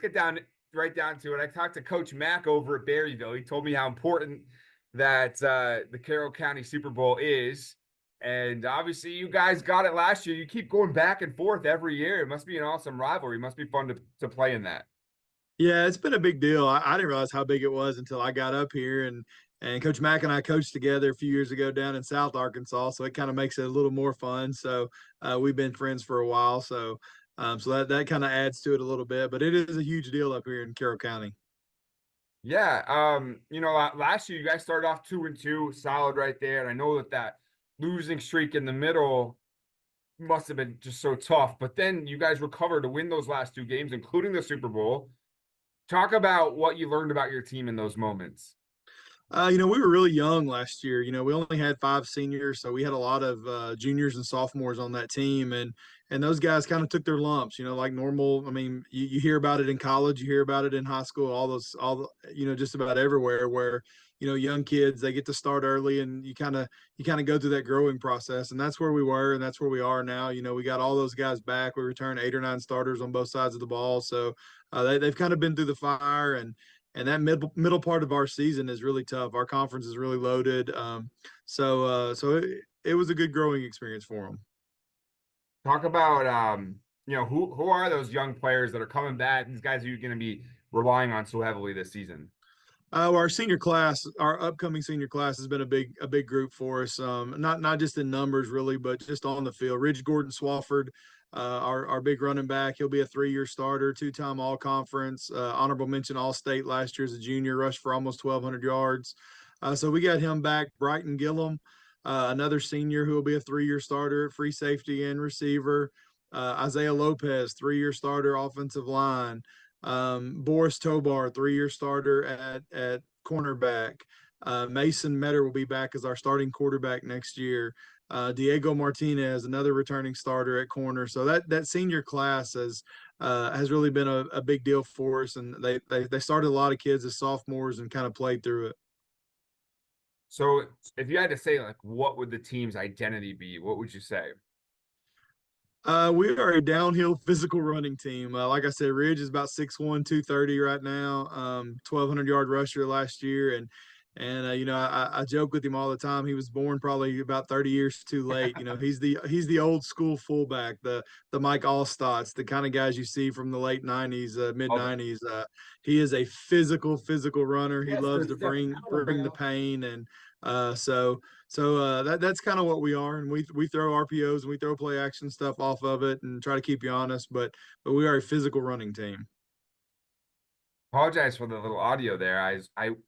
get right down to it. I talked to Coach Mack over at Berryville. He told me how important that the Carroll County Super Bowl is. And obviously, you guys got it last year. You keep going back and forth every year. It must be an awesome rivalry. It must be fun to play in that. Yeah, it's been a big deal. I didn't realize how big it was until I got up here, and Coach Mack and I coached together a few years ago down in South Arkansas, so it kind of makes it a little more fun. So we've been friends for a while, so that kind of adds to it a little bit. But it is a huge deal up here in Carroll County. Yeah, last year you guys started off 2-2, solid right there. And I know that losing streak in the middle must have been just so tough. But then you guys recovered to win those last two games, including the Super Bowl. Talk about what you learned about your team in those moments. We were really young last year. We only had 5 seniors, so we had a lot of juniors and sophomores on that team, and those guys kind of took their lumps. Like normal. I mean, you hear about it in college, you hear about it in high school, just about everywhere where young kids they get to start early, and you kind of go through that growing process, and that's where we were, and that's where we are now. We got all those guys back. We returned 8 or 9 starters on both sides of the ball, so they've kind of been through the fire and that middle part of our season is really tough. Our conference is really loaded, so it was a good growing experience for them. Talk about who are those young players that are coming back? These guys you're going to be relying on so heavily this season. Our senior class, our upcoming senior class, has been a big group for us. Not just in numbers really, but just on the field. Ridge Gordon Swafford, our big running back, he'll be a 3-year starter, 2-time All Conference, honorable mention All State last year as a junior, rushed for almost 1,200 yards. So we got him back. Brighton Gillum, another senior who will be a 3-year starter, free safety and receiver. Isaiah Lopez, 3-year starter, offensive line. Boris Tobar, 3-year starter at cornerback. Mason Metter will be back as our starting quarterback next year. Diego Martinez, another returning starter at corner. So that senior class has really been a big deal for us, and they started a lot of kids as sophomores and kind of played through it. So if you had to say, like, what would the team's identity be? What would you say? We are a downhill physical running team. Like I said, Ridge is about 6'1", 230 right now. 1,200-yard rusher last year, and I joke with him all the time. He was born probably about 30 years too late. He's the old school fullback, the Mike Allstotts, the kind of guys you see from the late '90s, mid Oh, '90s. He is a physical runner. He yes, loves they're to stepping bring the out. pain, and that's kind of what we are, and we throw RPOs and we throw play action stuff off of it and try to keep you honest, but we are a physical running team. Apologize for the little audio there.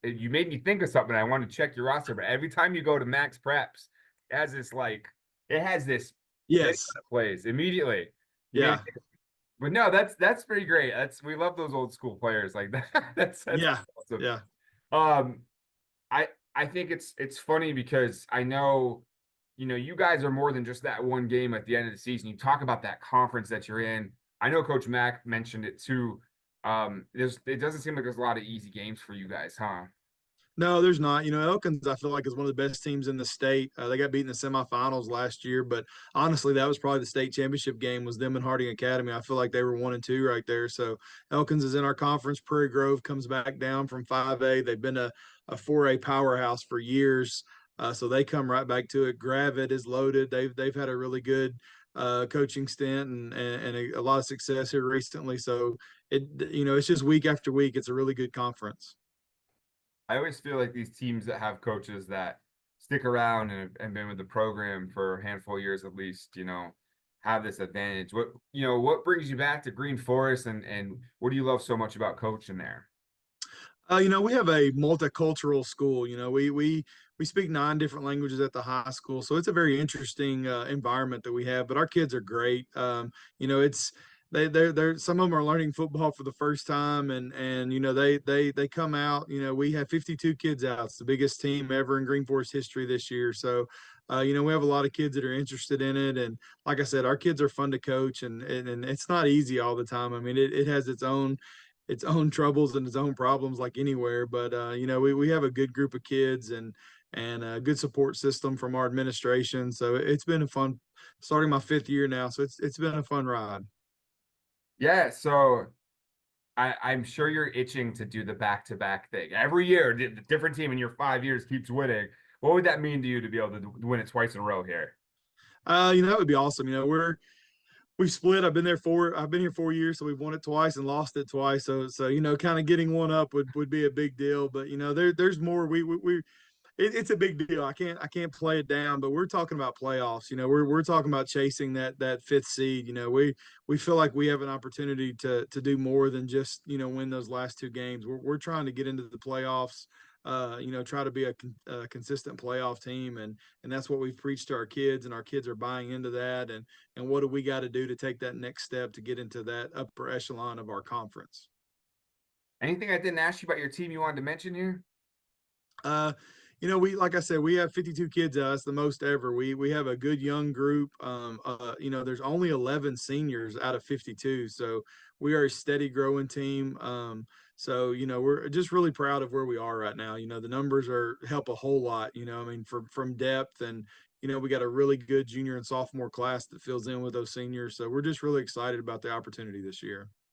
You made me think of something. I want to check your roster, but every time you go to Max Preps, it has this video Yes, that plays immediately. yeah, But no, that's pretty great. We love those old school players like that. That's yeah, awesome. yeah. Um, I think it's funny because I know, you guys are more than just that one game at the end of the season. You talk about that conference that you're in. I know Coach Mack mentioned it too. It doesn't seem like there's a lot of easy games for you guys, huh? No, there's not. Elkins, I feel like, is one of the best teams in the state. They got beat in the semifinals last year, but honestly, that was probably the state championship game was them and Harding Academy. I feel like they were 1-2 right there. So Elkins is in our conference. Prairie Grove comes back down from 5A. They've been a 4A powerhouse for years, so they come right back to it. Gravette is loaded. They've had a really good coaching stint and a lot of success here recently. So it's just week after week. It's a really good conference. I always feel like these teams that have coaches that stick around and been with the program for a handful of years at least, have this advantage. What brings you back to Green Forest and what do you love so much about coaching there? We have a multicultural school. We speak 9 different languages at the high school, so it's a very interesting environment that we have. But our kids are great. It's they're some of them are learning football for the first time, and they come out. We have 52 kids out. It's the biggest team ever in Green Forest history this year. So. We have a lot of kids that are interested in it, and like I said, our kids are fun to coach, and it's not easy all the time. I mean, it has its own troubles and its own problems like anywhere, but we have a good group of kids and a good support system from our administration, so it's been a fun starting my 5th year now, so it's been a fun ride. Yeah, so I'm sure you're itching to do the back-to-back thing. Every year, the different team in your 5 years keeps winning. What would that mean to you to be able to win it twice in a row here? That would be awesome. We've split. I've been here 4 years, so we've won it twice and lost it twice. So kind of getting one up would be a big deal. But there's more. It's a big deal. I can't play it down, but we're talking about playoffs. We're talking about chasing that fifth seed. We feel like we have an opportunity to do more than just win those last two games. We're trying to get into the playoffs. Try to be a consistent playoff team, and that's what we've preached to our kids, and our kids are buying into that. And what do we got to do to take that next step to get into that upper echelon of our conference? Anything I didn't ask you about your team you wanted to mention here? Uh, we like I said, we have 52 kids. That's the most ever. We have a good young group. There's only 11 seniors out of 52, so we are a steady growing team. So we're just really proud of where we are right now. The numbers are help a whole lot. I mean, from depth, and we got a really good junior and sophomore class that fills in with those seniors. So we're just really excited about the opportunity this year.